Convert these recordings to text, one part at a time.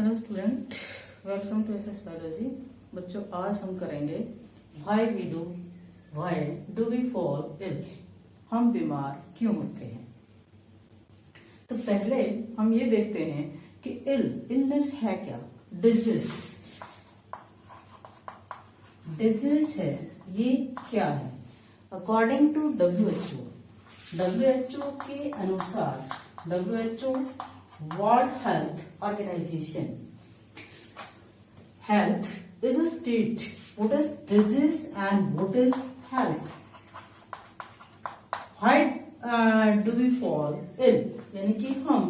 Hello student, welcome to SS biology. बच्चों, आज हम करेंगे why do we fall ill. हम बीमार क्यों होते हैं। तो पहले हम ये देखते हैं कि इलनेस है क्या। डिजीज है, ये क्या है। अकॉर्डिंग टू WHO के अनुसार, WHO world health organisation, health is a state, what is disease and what is health. Why do we fall ill, यानी कि हम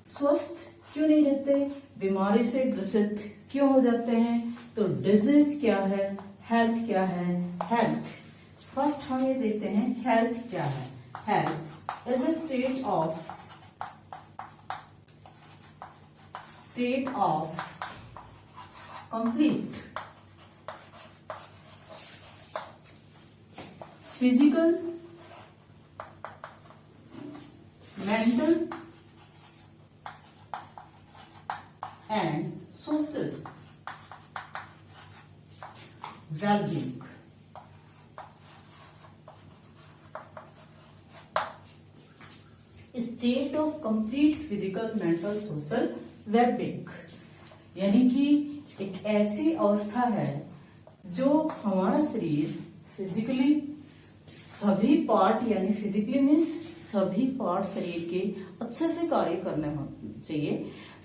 स्वस्थ क्यों नहीं रहते, बीमारी से ग्रसित क्यों हो जाते हैं। तो डिजीज क्या है, हेल्थ क्या है। हेल्थ फर्स्ट हम ये देखते हैं, हेल्थ क्या है। Health is a state of complete physical, mental and social well-being. State of complete physical, mental, social well-being यानी कि एक ऐसी अवस्था है जो हमारा शरीर फिजिकली सभी पार्ट, यानी फिजिकली मीन्स सभी पार्ट शरीर के अच्छे से कार्य करने चाहिए,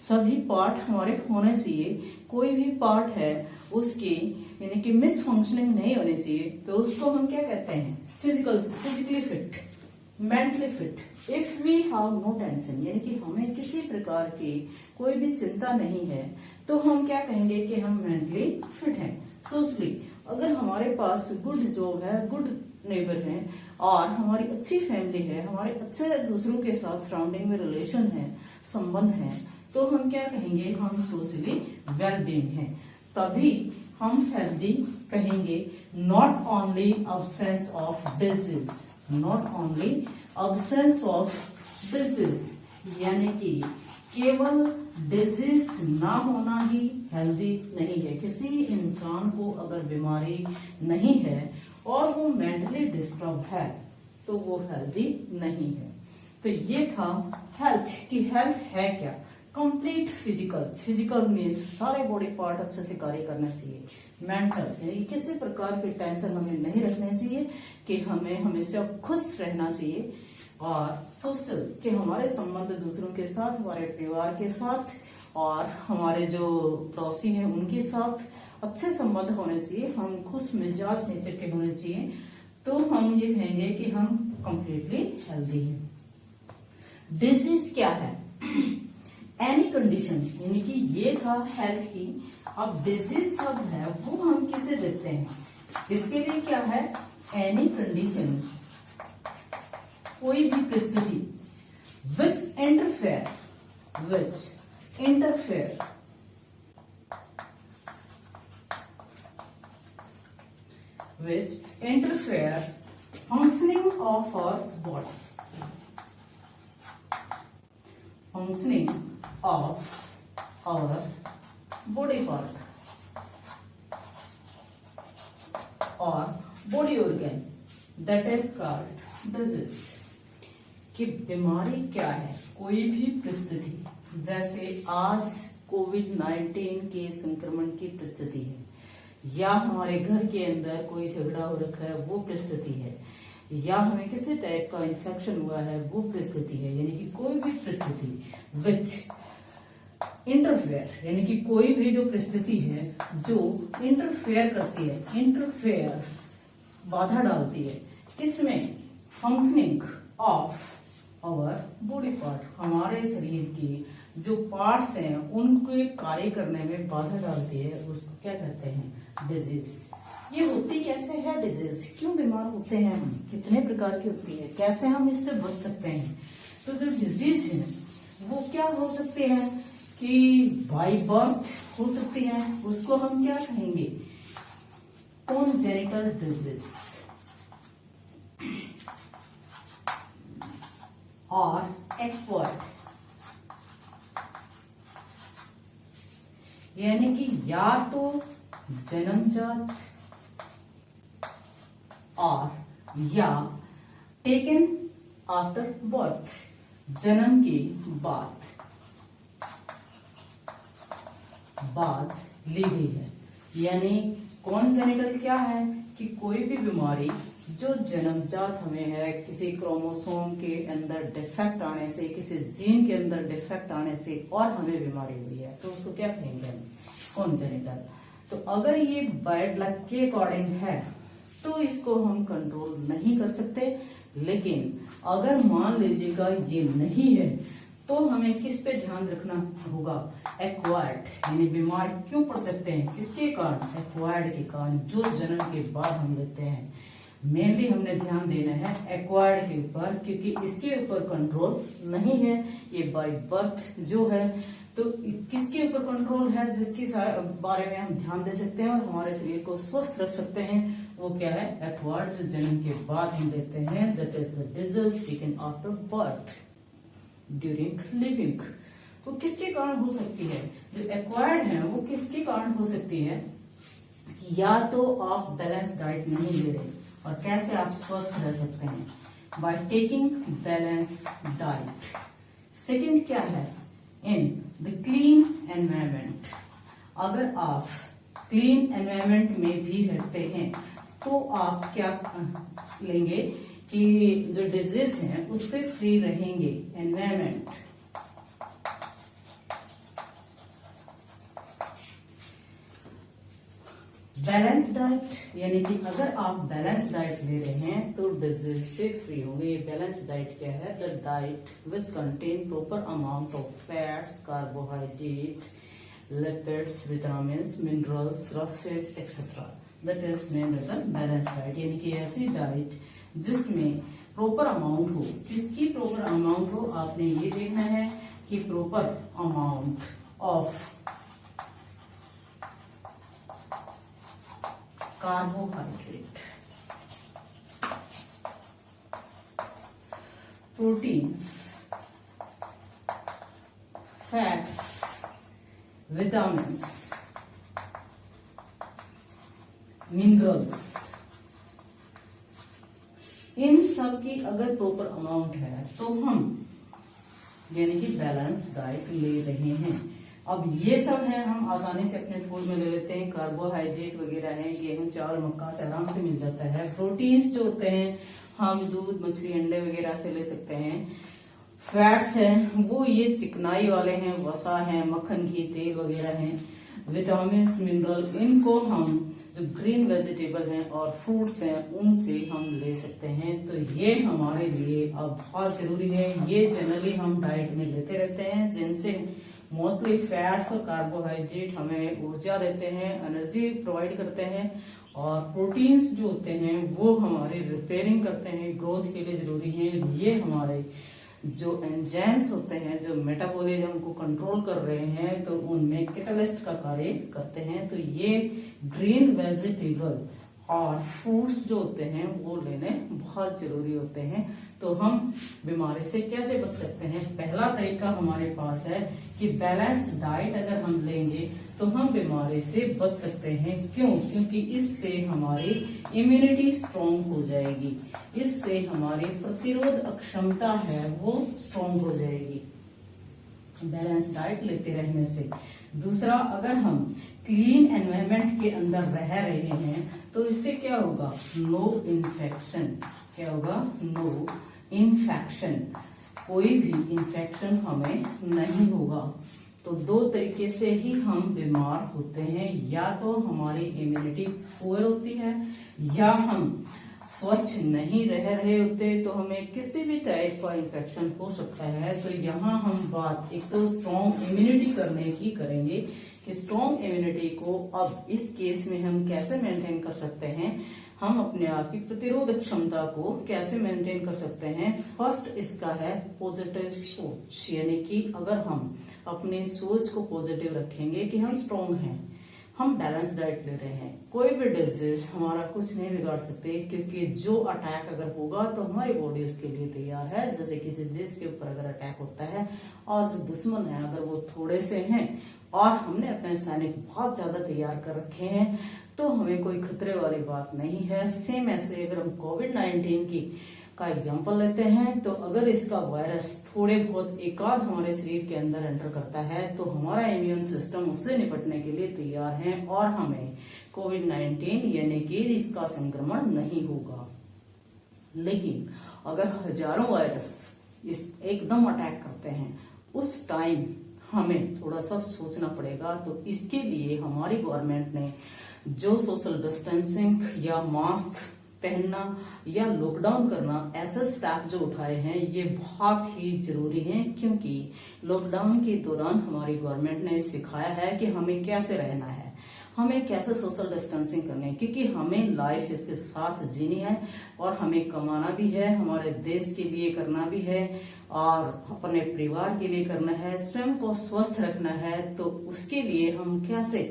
सभी पार्ट हमारे होने चाहिए। कोई भी पार्ट है उसकी यानी कि मिस फंक्शनिंग नहीं होनी चाहिए, तो उसको हम क्या कहते हैं, physically fit, mentally fit. If we have no tension, यानी कि हमें किसी प्रकार की कोई भी चिंता नहीं है, तो हम क्या कहेंगे कि हम मेंटली फिट हैं। सोशली, अगर हमारे पास गुड जॉब है, गुड नेबर है और हमारी अच्छी फैमिली है, हमारे अच्छे दूसरों के साथ सराउंडिंग में रिलेशन है, संबंध है, तो हम क्या कहेंगे, हम सोशली वेलबींग हैं। तभी हम हेल्दी कहेंगे। Not only absence of disease, not only absence of disease, यानी कि केवल डिजीज ना होना ही हेल्दी नहीं है। किसी इंसान को अगर बीमारी नहीं है और वो मेंटली डिस्टर्ब है तो वो हेल्दी नहीं है। तो ये था हेल्थ की। हेल्थ है क्या, कंप्लीट फिजिकल मीन्स सारे बॉडी पार्ट अच्छे से कार्य करना चाहिए। मेंटल यानी किसी प्रकार की टेंशन हमें नहीं रखनी चाहिए, कि हमें हमेशा खुश रहना चाहिए। और सोशल कि हमारे संबंध दूसरों के साथ, हमारे परिवार के साथ और हमारे जो पड़ोसी हैं उनके साथ अच्छे संबंध होने चाहिए। हम खुश मिजाज नेचर के होने चाहिए, तो हम ये कहेंगे कि हम कंप्लीटली हेल्दी हैं। डिजीज क्या है, एनी कंडीशन, यानी कि ये था हेल्थ की। अब डिजीज शब्द है वो हम किसे देते हैं, इसके लिए क्या है, एनी कंडीशन, कोई भी परिस्थिति, विच interfere functioning of our body, functioning of our body part or body organ, that is called disease। कि बीमारी क्या है, कोई भी परिस्थिति, जैसे आज कोविड-19 के संक्रमण की परिस्थिति है, या हमारे घर के अंदर कोई झगड़ा हो रखा है वो परिस्थिति है, या हमें किसी टाइप का इन्फेक्शन हुआ है वो परिस्थिति है। यानी कि कोई भी परिस्थिति विच इंटरफेयर, यानी कि कोई भी जो परिस्थिति है जो इंटरफेयर करती है, इंटरफेयर्स बाधा डालती है, किसमें, functioning of our body part, हमारे शरीर के जो पार्ट्स हैं उनके कार्य करने में बाधा डालती है, उसको क्या कहते हैं, डिजीज। ये होती कैसे है डिजीज, क्यों बीमार होते हैं हम, कितने प्रकार की होती है, कैसे हम इससे बच सकते हैं। तो जो डिजीज है वो क्या हो सकती है कि बाय बर्थ हो सकती है, उसको हम क्या कहेंगे, कॉन्जेनिटल डिजीज, और एक्वायर्ड यानी कि या तो जन्मजात और या टेकन आफ्टर बर्थ, जन्म के बाद ली गई है। यानी कॉन्जेनिटल क्या है कि कोई भी बीमारी जो जन्मजात हमें है, किसी क्रोमोसोम के अंदर डिफेक्ट आने से, किसी जीन के अंदर डिफेक्ट आने से और हमें बीमारी हुई है, तो उसको क्या कहेंगे हम? कॉन्जेनिटल। तो अगर ये बैड लक के अकॉर्डिंग है तो इसको हम कंट्रोल नहीं कर सकते, लेकिन अगर मान लीजिएगा ये नहीं है तो हमें किस पे ध्यान रखना होगा? एक्वायर्ड, यानी बीमार क्यों पड़ सकते हैं, किसके कारण? एक्वायर्ड के कारण, जो जन्म के बाद हम लेते हैं। मेनली हमने ध्यान देना है एक्वायर्ड के ऊपर, क्योंकि इसके ऊपर कंट्रोल नहीं है, ये बाय बर्थ जो है। तो किसके ऊपर कंट्रोल है, जिसके बारे में हम ध्यान दे सकते हैं और हमारे शरीर को स्वस्थ रख सकते हैं, वो क्या है? एक्वायर्ड, जो जन्म के बाद हम लेते हैं। That is the disease taken after birth during living. तो किसके कारण हो सकती है? जो एक्वायर्ड है वो किसके कारण हो सकती है? या तो आप बैलेंस डाइट नहीं ले रहे, और कैसे आप स्वस्थ रह सकते हैं? By taking balance diet. Second क्या है? In the clean environment. अगर आप क्लीन एनवायरमेंट में भी रहते हैं तो आप क्या लेंगे कि जो डिजीज है उससे फ्री रहेंगे। एनवायरमेंट, बैलेंस डाइट, यानी कि अगर आप बैलेंस डाइट ले रहे हैं तो डिजीज से फ्री होंगे। ये बैलेंस डाइट क्या है? The diet which contain proper amount of fats, carbohydrate, lipids, vitamins, minerals, rough fats etcetera, that is named as the balance diet. यानी कि ऐसी डाइट जिसमें प्रॉपर अमाउंट हो। किसकी प्रॉपर अमाउंट हो? आपने ये देखना है कि proper amount of carbohydrate, proteins, fats, vitamins, minerals, इन सब की अगर प्रॉपर अमाउंट है तो हम यानी कि बैलेंस डाइट ले रहे हैं। अब ये सब है हम आसानी से अपने फूड में ले लेते हैं। कार्बोहाइड्रेट वगैरह है, गेहूं, चावल, मक्का से आराम से मिल जाता है। प्रोटीन्स जो होते हैं हम दूध, मछली, अंडे वगैरह से ले सकते हैं। फैट्स है वो ये चिकनाई वाले हैं, वसा है, मक्खन, घी, तेल वगैरह हैं। विटामिन, मिनरल, इनको हम जो ग्रीन वेजिटेबल हैं और फ्रूट्स हैं उनसे हम ले सकते हैं। तो ये हमारे लिए अब बहुत जरूरी है। ये जनरली हम डाइट में लेते रहते हैं, जिनसे मोस्टली फैट्स और कार्बोहाइड्रेट हमें ऊर्जा देते हैं, एनर्जी प्रोवाइड करते हैं, और प्रोटीन्स जो होते हैं वो हमारी रिपेयरिंग करते हैं, ग्रोथ के लिए जरूरी है। ये हमारे जो एंजाइम्स होते हैं जो मेटाबॉलिज्म को कंट्रोल कर रहे हैं तो उनमें कैटलिस्ट का कार्य करते हैं। तो ये ग्रीन वेजिटेबल और फ्रूट्स जो होते हैं वो लेने बहुत जरूरी होते हैं। तो हम बीमारी से कैसे बच सकते हैं? पहला तरीका हमारे पास है कि बैलेंस डाइट अगर हम लेंगे तो हम बीमारी से बच सकते हैं। क्यों? क्योंकि इससे हमारी इम्यूनिटी स्ट्रांग हो जाएगी, इससे हमारी प्रतिरोधक क्षमता है वो स्ट्रांग हो जाएगी बैलेंस डाइट लेते रहने से। दूसरा, अगर हम क्लीन एनवायरनमेंट के अंदर रह रहे हैं तो इससे क्या होगा? No infection. क्या होगा? नो इन्फेक्शन, कोई भी इन्फेक्शन हमें नहीं होगा। तो दो तरीके से ही हम बीमार होते हैं, या तो हमारी इम्यूनिटी पुअर होती है या हम स्वच्छ नहीं रह रहे होते तो हमें किसी भी टाइप का इन्फेक्शन हो सकता है। तो यहाँ हम बात एक तो स्ट्रॉन्ग इम्यूनिटी करने की करेंगे कि स्ट्रॉन्ग इम्यूनिटी को अब इस केस में हम कैसे मेंटेन कर सकते हैं, हम अपने आप की प्रतिरोधक क्षमता को कैसे मेंटेन कर सकते हैं। फर्स्ट इसका है पॉजिटिव सोच, यानी कि अगर हम अपनी सोच को पॉजिटिव रखेंगे कि हम स्ट्रॉन्ग हैं, हम बैलेंस डाइट ले रहे हैं, कोई भी डिजीज हमारा कुछ नहीं बिगाड़ सकते, क्योंकि जो अटैक अगर होगा तो हमारी बॉडी उसके लिए तैयार है। जैसे किसी देश के ऊपर अगर अटैक होता है और जो दुश्मन है अगर वो थोड़े से हैं और हमने अपने सैनिक बहुत ज्यादा तैयार कर रखे हैं, तो हमें कोई खतरे वाली बात नहीं है। सेम ऐसे अगर हम कोविड-19 की का एग्जाम्पल लेते हैं, तो अगर इसका वायरस थोड़े बहुत एकाध हमारे शरीर के अंदर एंटर करता है तो हमारा इम्यून सिस्टम उससे निपटने के लिए तैयार है और हमें कोविड-19 यानी कि इसका संक्रमण नहीं होगा। लेकिन अगर हजारों वायरस इस एकदम अटैक करते हैं, उस टाइम हमें थोड़ा सा सोचना पड़ेगा। तो इसके लिए हमारी गवर्नमेंट ने जो सोशल डिस्टेंसिंग या मास्क पहनना या लॉकडाउन करना, ऐसे स्टेप जो उठाए हैं ये बहुत ही जरूरी हैं, क्योंकि लॉकडाउन के दौरान हमारी गवर्नमेंट ने सिखाया है कि हमें कैसे रहना है, हमें कैसे सोशल डिस्टेंसिंग करनी है, क्योंकि हमें लाइफ इसके साथ जीनी है और हमें कमाना भी है, हमारे देश के लिए करना भी है और अपने परिवार के लिए करना है, स्वयं को स्वस्थ रखना है। तो उसके लिए हम कैसे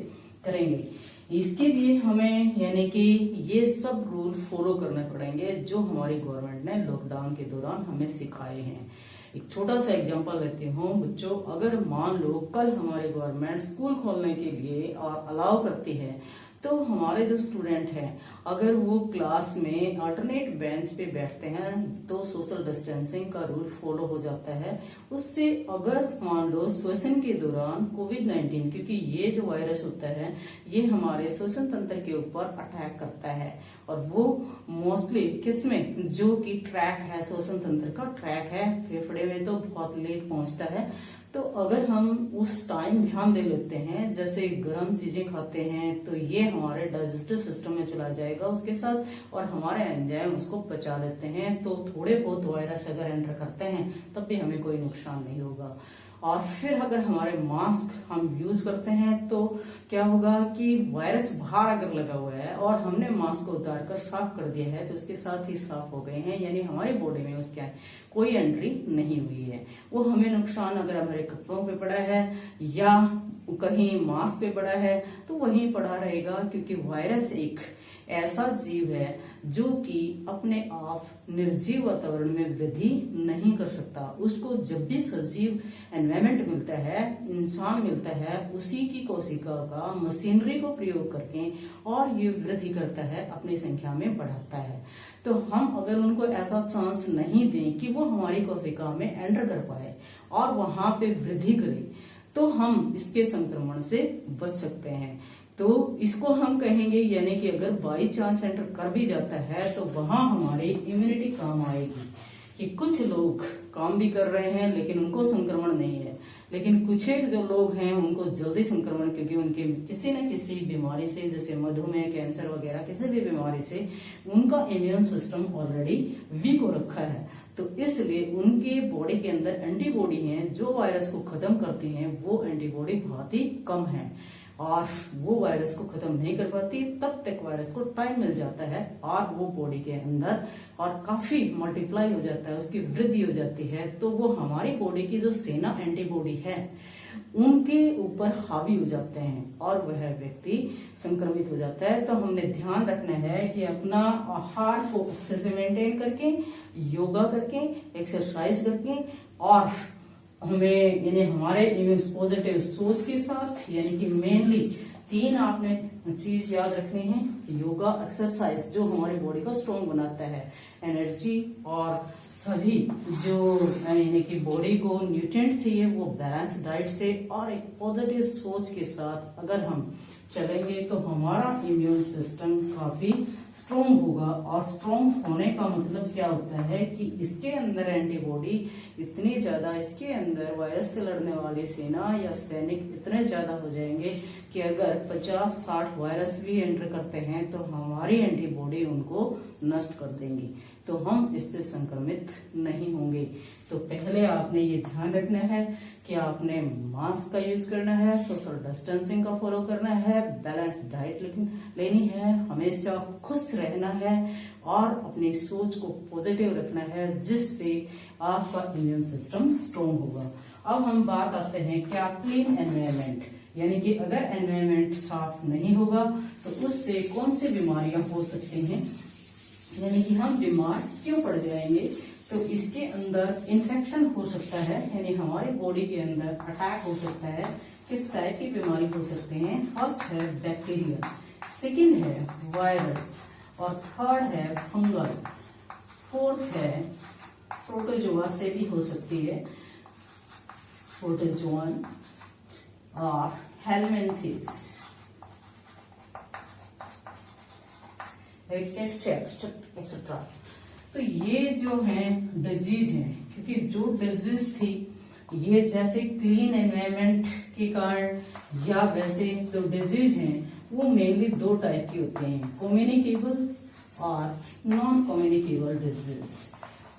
करेंगे, इसके लिए हमें यानी कि ये सब रूल फॉलो करने पड़ेंगे जो हमारी गवर्नमेंट ने लॉकडाउन के दौरान हमें सिखाए हैं। एक छोटा सा एग्जांपल लेती हूँ बच्चों, अगर मान लो कल हमारी गवर्नमेंट स्कूल खोलने के लिए और अलाउ करती है, तो हमारे जो स्टूडेंट हैं अगर वो क्लास में अल्टरनेट बेंच पे बैठते हैं तो सोशल डिस्टेंसिंग का रूल फॉलो हो जाता है। उससे अगर मान लो श्वसन के दौरान कोविड-19, क्योंकि ये जो वायरस होता है ये हमारे श्वसन तंत्र के ऊपर अटैक करता है और वो मोस्टली किसमें, जो कि ट्रैक है, श्वसन तंत्र का ट्रैक है, फेफड़े में तो बहुत लेट पहुंचता है। तो अगर हम उस टाइम ध्यान दे लेते हैं, जैसे गर्म चीजें खाते हैं, तो ये हमारे डाइजेस्टिव सिस्टम में चला जाएगा उसके साथ और हमारे एंजाइम उसको पचा लेते हैं। तो थोड़े बहुत वायरस अगर एंटर करते हैं तब भी हमें कोई नुकसान नहीं होगा। और फिर अगर हमारे मास्क हम यूज करते हैं तो क्या होगा कि वायरस बाहर अगर लगा हुआ है और हमने मास्क को उतार कर साफ कर दिया है तो उसके साथ ही साफ हो गए हैं, यानी हमारी बॉडी में उसके कोई एंट्री नहीं हुई है। वो हमें नुकसान अगर हमारे कपड़ों पे पड़ा है या कहीं मास्क पे पड़ा है तो वहीं पड़ा रहेगा, क्योंकि वायरस एक ऐसा जीव है जो कि अपने आप निर्जीव वातावरण में वृद्धि नहीं कर सकता। उसको जब भी सजीव एनवायरमेंट मिलता है, इंसान मिलता है, उसी की कोशिका का मशीनरी को प्रयोग करके और ये वृद्धि करता है, अपनी संख्या में बढ़ाता है। तो हम अगर उनको ऐसा चांस नहीं दें कि वो हमारी कोशिका में एंटर कर पाए और वहां पे वृद्धि करे, तो हम इसके संक्रमण से बच सकते हैं। तो इसको हम कहेंगे, यानी कि अगर बाई चांस एंटर कर भी जाता है तो वहां हमारी इम्यूनिटी काम आएगी। कि कुछ लोग काम भी कर रहे हैं लेकिन उनको संक्रमण नहीं है, लेकिन कुछ एक जो लोग हैं उनको जल्दी संक्रमण, क्योंकि उनके किसी न किसी बीमारी से, जैसे मधुमेह, कैंसर वगैरह किसी भी बीमारी से उनका इम्यून सिस्टम ऑलरेडी वीक हो रखा है। तो इसलिए उनके बॉडी के अंदर एंटीबॉडी हैं जो वायरस को खत्म करती हैं, वो एंटीबॉडी बहुत ही कम है और वो वायरस को खत्म नहीं कर पाती। तब तक वायरस को टाइम मिल जाता है और वो बॉडी के अंदर और काफी मल्टीप्लाई हो जाता है, उसकी वृद्धि हो जाती है। तो वो हमारी बॉडी की जो सेना एंटीबॉडी है उनके ऊपर हावी हो जाते हैं और वह व्यक्ति संक्रमित हो जाता है। तो हमने ध्यान रखना है कि अपना आहार को अच्छे से मेंटेन करके, योगा करके, एक्सरसाइज करके और हमें यानी हमारे इम्यून पॉजिटिव सोच के साथ, यानी कि मेनली 3 आपने चीज याद रखनी है, योगा, एक्सरसाइज जो हमारी बॉडी को स्ट्रॉन्ग बनाता है, एनर्जी और सभी जो यानी कि बॉडी को न्यूट्रिएंट चाहिए वो बैलेंस डाइट से और एक पॉजिटिव सोच के साथ अगर हम चलेंगे तो हमारा इम्यून सिस्टम काफी स्ट्रॉन्ग होगा। और स्ट्रॉन्ग होने का मतलब क्या होता है कि इसके अंदर एंटीबॉडी इतनी ज्यादा, इसके अंदर वायरस से लड़ने वाली सेना या सैनिक इतने ज्यादा हो जाएंगे कि अगर 50-60 वायरस भी एंटर करते हैं तो हमारी एंटीबॉडी उनको नष्ट कर देंगी। तो हम इससे संक्रमित नहीं होंगे। तो पहले आपने ये ध्यान रखना है कि आपने मास्क का यूज करना है, सोशल डिस्टेंसिंग का फॉलो करना है, बैलेंस डाइट लेनी है, हमेशा खुश रहना है और अपनी सोच को पॉजिटिव रखना है, जिससे आपका इम्यून सिस्टम स्ट्रोंग होगा। अब हम बात आते हैं क्या क्लीन एनवायरमेंट, यानी कि अगर एनवायरमेंट साफ नहीं होगा तो उससे कौन सी बीमारियां हो सकती हैं, यानी कि हम बीमार क्यों पड़ जाएंगे। तो इसके अंदर इन्फेक्शन हो सकता है, यानी हमारी बॉडी के अंदर अटैक हो सकता है। किस टाइप की बीमारी हो सकते हैं? फर्स्ट है बैक्टीरिया, सेकंड है वायरल और थर्ड है फंगल, फोर्थ है प्रोटोजोआ से भी हो सकती है, प्रोटोजोअन और हेलमिंथिस एक्सेट्रा। तो ये जो है डिजीज है, क्योंकि जो डिजीज थी ये जैसे क्लीन एनवायरनमेंट के कारण या वैसे जो डिजीज हैं वो मेनली दो टाइप की होते हैं, कम्युनिकेबल और नॉन कम्युनिकेबल डिजीज।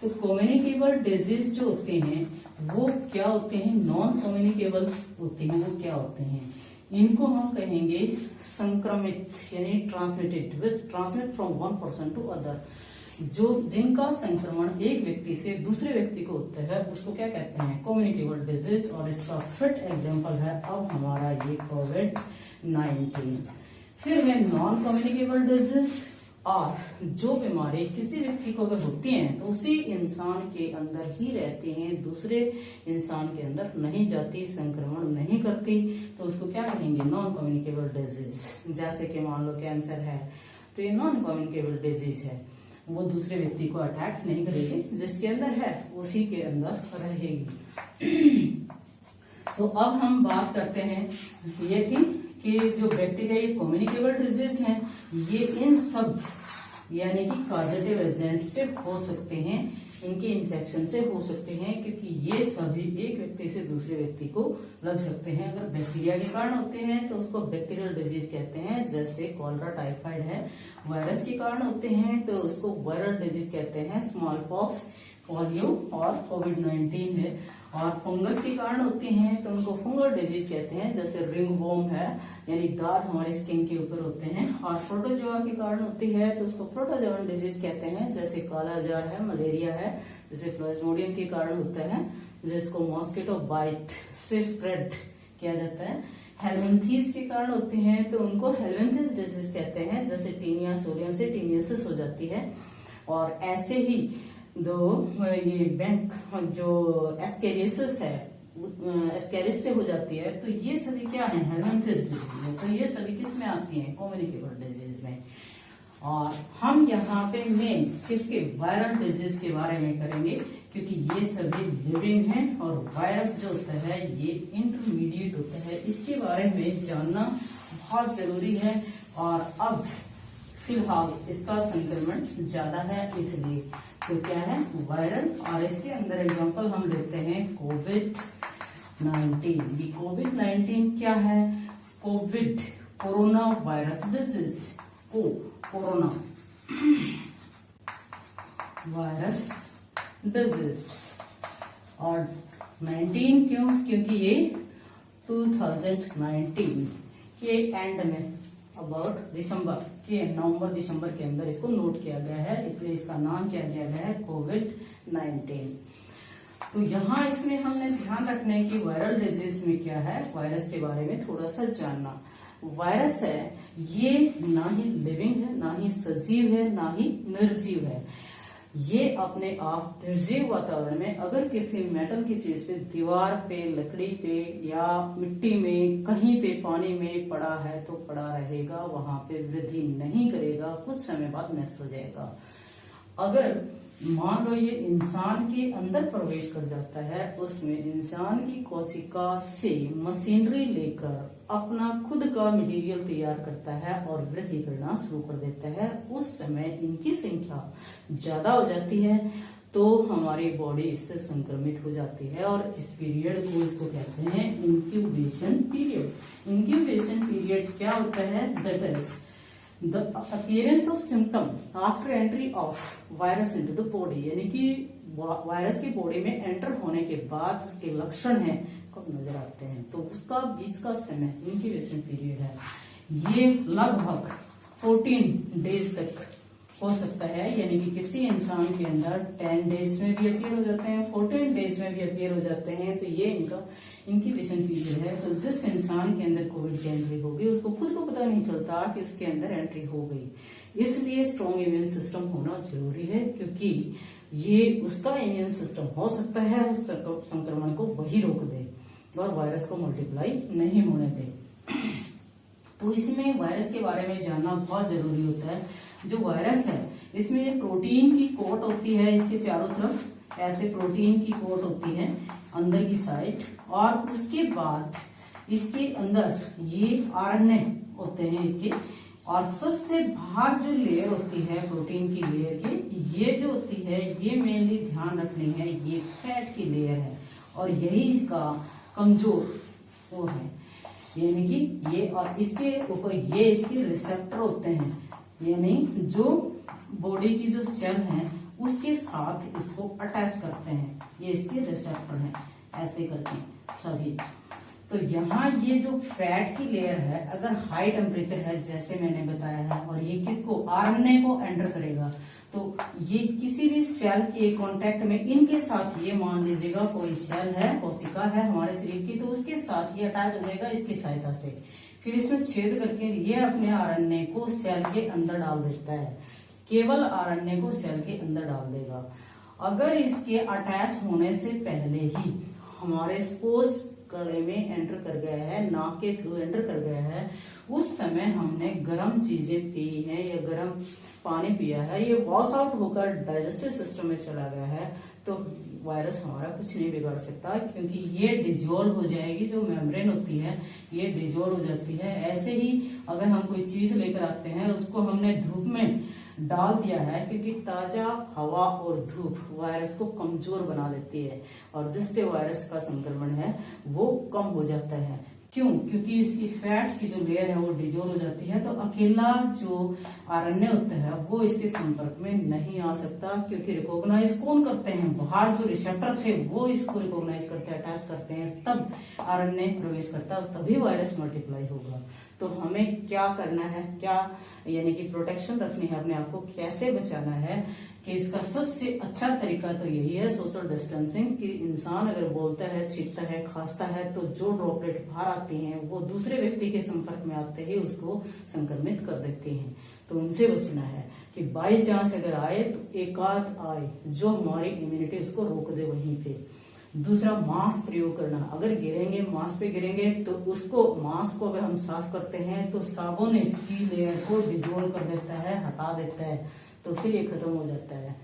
तो कम्युनिकेबल डिजीज जो होते हैं वो क्या होते हैं, नॉन कम्युनिकेबल होते हैं वो क्या होते हैं, इनको हम कहेंगे संक्रमित, यानी transmitted, which transmit from one person to other. जो जिनका संक्रमण एक व्यक्ति से दूसरे व्यक्ति को होता है उसको क्या कहते हैं, कम्युनिकेबल डिजीज। और इसका फिट एग्जांपल है अब हमारा ये कोविड-19। फिर है नॉन कम्युनिकेबल डिजीज, और जो बीमारी किसी व्यक्ति को अगर होती हैं तो उसी इंसान के अंदर ही रहती हैं, दूसरे इंसान के अंदर नहीं जाती, संक्रमण नहीं करती, तो उसको क्या कहेंगे, नॉन कम्युनिकेबल डिजीज। जैसे कि मान लो कैंसर है तो ये नॉन कम्युनिकेबल डिजीज है, वो दूसरे व्यक्ति को अटैक नहीं करेगी, जिसके अंदर है उसी के अंदर रहेगी। तो अब हम बात करते हैं, ये थी कि जो बैक्टीरिया ये कम्युनिकेबल डिजीज हैं, ये इन सब यानी कि कॉजेटिव एजेंट से हो सकते हैं, इनके इन्फेक्शन से हो सकते हैं, क्योंकि ये सभी एक व्यक्ति से दूसरे व्यक्ति को लग सकते हैं। अगर बैक्टीरिया के कारण होते हैं तो उसको बैक्टीरियल डिजीज कहते हैं, जैसे कॉलरा टाइफाइड है। वायरस के कारण होते हैं तो उसको वायरल डिजीज कहते हैं, स्मॉल पॉक्स, पोलियो और कोविड-19 है। और फंगस के कारण होते हैं तो उनको फंगल डिजीज कहते हैं, जैसे रिंगवॉर्म है, यानी दाग हमारे स्किन के ऊपर होते हैं। और प्रोटोजोआ के कारण होती है तो उसको प्रोटोजोअन डिजीज कहते हैं, जैसे काला जार है, मलेरिया है, जैसे प्लाज्मोडियम के कारण होता है, जिसको मॉस्किटो बाइट से स्प्रेड किया जाता है। हेलमिंथीज के कारण होते हैं तो उनको हेलमिंथिस डिजीज कहते हैं, जैसे टीनिया सोडियम से टीनियसिस हो जाती है। और ऐसे ही दो ये बैंक जो एस्केरिसिस है, एस्केरिस से हो जाती है, तो ये सभी क्या है, हेलमिंथिस डिजीज है। तो ये सभी किस में आती हैं, कम्युनिकेबल डिजीज में। और हम यहाँ पे मेन किसके, वायरल डिजीज के बारे में करेंगे, क्योंकि ये सभी लिविंग हैं और वायरस जो होता है ये इंटरमीडिएट होता है, इसके बारे में जानना बहुत जरूरी है। और अब फिलहाल इसका संक्रमण ज्यादा है, इसलिए तो क्या है, वायरल। और इसके अंदर एग्जांपल हम लेते हैं कोविड-19। ये कोविड-19 क्या है, Covid corona virus disease, corona virus disease. और 19 क्यों, क्योंकि ये 2019 के एंड में अबाउट दिसंबर के, नवंबर दिसंबर के अंदर इसको नोट किया गया है, इसलिए इसका नाम क्या दिया गया है, कोविड-19। तो यहाँ इसमें हमने ध्यान रखना है कि वायरल डिजीज में क्या है, वायरस के बारे में थोड़ा सा जानना। वायरस है ये ना ही लिविंग है, ना ही सजीव है, ना ही निर्जीव है। ये अपने आप निर्जीव वातावरण में अगर किसी मेटल की चीज पे, दीवार पे, लकड़ी पे या मिट्टी में, कहीं पे पानी में पड़ा है तो पड़ा रहेगा, वहां पे वृद्धि नहीं करेगा, कुछ समय बाद नष्ट हो जाएगा। अगर मान लो ये इंसान के अंदर प्रवेश कर जाता है, उसमें इंसान की कोशिका से मशीनरी लेकर अपना खुद का मटेरियल तैयार करता है और वृद्धि करना शुरू कर देता है, उस समय इनकी संख्या ज्यादा हो जाती है तो हमारी बॉडी इससे संक्रमित हो जाती है। और इस पीरियड को इसको कहते हैं इंक्यूबेशन पीरियड। इंक्यूबेशन पीरियड क्या होता है, that is the appearance of symptom after entry of virus into the body, यानी कि वायरस की बॉडी में एंटर होने के बाद उसके लक्षण हैं कब नजर आते हैं, तो उसका बीच का समय इंक्यूबेशन पीरियड है, ये लगभग 14 डेज तक हो सकता है। यानी कि किसी इंसान के अंदर 10 डेज में भी अपीयर हो जाते हैं, 14 डेज में भी अपीयर हो जाते हैं, तो ये इनका इंक्यूबेशन पीरियड है। तो जिस इंसान के अंदर कोविड की एंट्री होगी उसको खुद को पता नहीं चलता कि उसके अंदर एंट्री हो गई। इसलिए स्ट्रॉन्ग इम्यून सिस्टम होना जरूरी है, क्योंकि ये उसका इम्यून सिस्टम हो सकता है उस संक्रमण को वही रोक दे और वायरस को मल्टीप्लाई नहीं होने दे। तो इसमें वायरस के बारे में जानना बहुत जरूरी होता है। जो वायरस है इसमें प्रोटीन की कोट होती है, इसके चारों तरफ ऐसे प्रोटीन की कोट होती है अंदर की साइड, और उसके बाद इसके अंदर ये आरएनए होते हैं इसके, और सबसे बाहर जो लेयर होती है प्रोटीन की लेयर के, ये जो होती है ये मेनली ध्यान रखनी है, ये फैट की लेयर है और यही इसका कमजोर वो है। यानी कि ये और इसके ऊपर ये इसके रिसेप्टर होते हैं, यानी जो बॉडी की जो सेल हैं उसके साथ इसको अटैच करते हैं, ये इसके रिसेप्टर हैं ऐसे करके सभी। तो यहाँ ये जो फैट की लेयर है अगर हाई टेम्परेचर है जैसे मैंने बताया है, और ये किसको आरएनए को एंटर करेगा, तो ये किसी भी सेल के कांटेक्ट में इनके साथ, ये मान लीजिएगा कोई सेल है, कोशिका है हमारे शरीर की, तो उसके साथ ये अटैच हो जाएगा इसकी सहायता से, फिर इसमें छेद करके ये अपने आरएनए को सेल के अंदर डाल देता है, केवल आरएनए को सेल के अंदर डाल देगा। अगर इसके अटैच होने से पहले ही हमारे सपोज गले में एंटर कर गया है, नाक के थ्रू एंटर कर गया है, उस समय हमने गर्म चीजें पी है या गर्म पानी पिया है, ये वॉश आउट होकर डाइजेस्टिव सिस्टम में चला गया है, तो वायरस हमारा कुछ नहीं बिगाड़ सकता, क्योंकि ये डिजोल्व हो जाएगी, जो मेम्ब्रेन होती है ये डिजोल्व हो जाती है। ऐसे ही अगर हम कोई चीज लेकर आते हैं उसको हमने धूप में डाल दिया है, क्योंकि ताजा हवा और धूप वायरस को कमजोर बना देती है और जिससे वायरस का संक्रमण है वो कम हो जाता है। क्यों? क्योंकि इसकी फैट की जो लेयर है वो डिजोल्व हो जाती है, तो अकेला जो आरएनए होता है वो इसके संपर्क में नहीं आ सकता, क्योंकि रिकॉग्नाइज कौन करते हैं, बाहर जो रिसेप्टर थे वो इसको रिकॉग्नाइज करते हैं, अटैच करते हैं, तब आरएनए प्रवेश करता है, तभी वायरस मल्टीप्लाई होगा। तो हमें क्या करना है, क्या यानी कि प्रोटेक्शन रखनी है अपने आप को, कैसे बचाना है, कि इसका सबसे अच्छा तरीका तो यही है सोशल डिस्टेंसिंग, कि इंसान अगर बोलता है, छींकता है, खांसता है, तो जो ड्रॉपलेट बाहर आती हैं वो दूसरे व्यक्ति के संपर्क में आते ही उसको संक्रमित कर देती हैं, तो उनसे बचना है। कि बाई चांस अगर आए तो एकाध आए जो हमारी इम्यूनिटी उसको रोक दे वहीं पे। दूसरा, मास्क प्रयोग करना, अगर गिरेंगे मास्क पे गिरेंगे तो उसको, मास्क को अगर हम साफ करते हैं तो साबुन इसकी लेयर को डिजोल्व कर देता है, हटा देता है, तो फिर ये खत्म हो जाता है।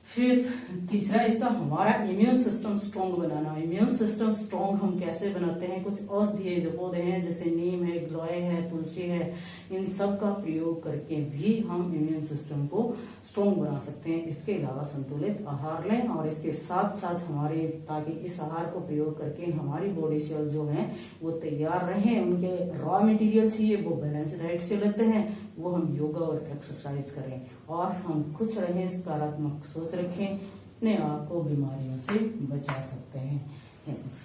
फिर तीसरा इसका हमारा इम्यून सिस्टम स्ट्रॉन्ग बनाना। इम्यून सिस्टम स्ट्रॉन्ग हम कैसे बनाते हैं, कुछ औषधीय जो पौधे हैं जैसे नीम है, गिलोय है, तुलसी है, इन सब का प्रयोग करके भी हम इम्यून सिस्टम को स्ट्रॉन्ग बना सकते हैं। इसके अलावा संतुलित आहार लें और इसके साथ साथ हमारे, ताकि इस आहार को प्रयोग करके हमारी बॉडी सेल जो है वो तैयार रहे, उनके रॉ मटेरियल चाहिए वो बैलेंस डाइट से लेते हैं, वो हम योगा और एक्सरसाइज करें और हम खुश रहें, सकारात्मक सोच रखें, अपने आप को बीमारियों से बचा सकते हैं। थैंक्स।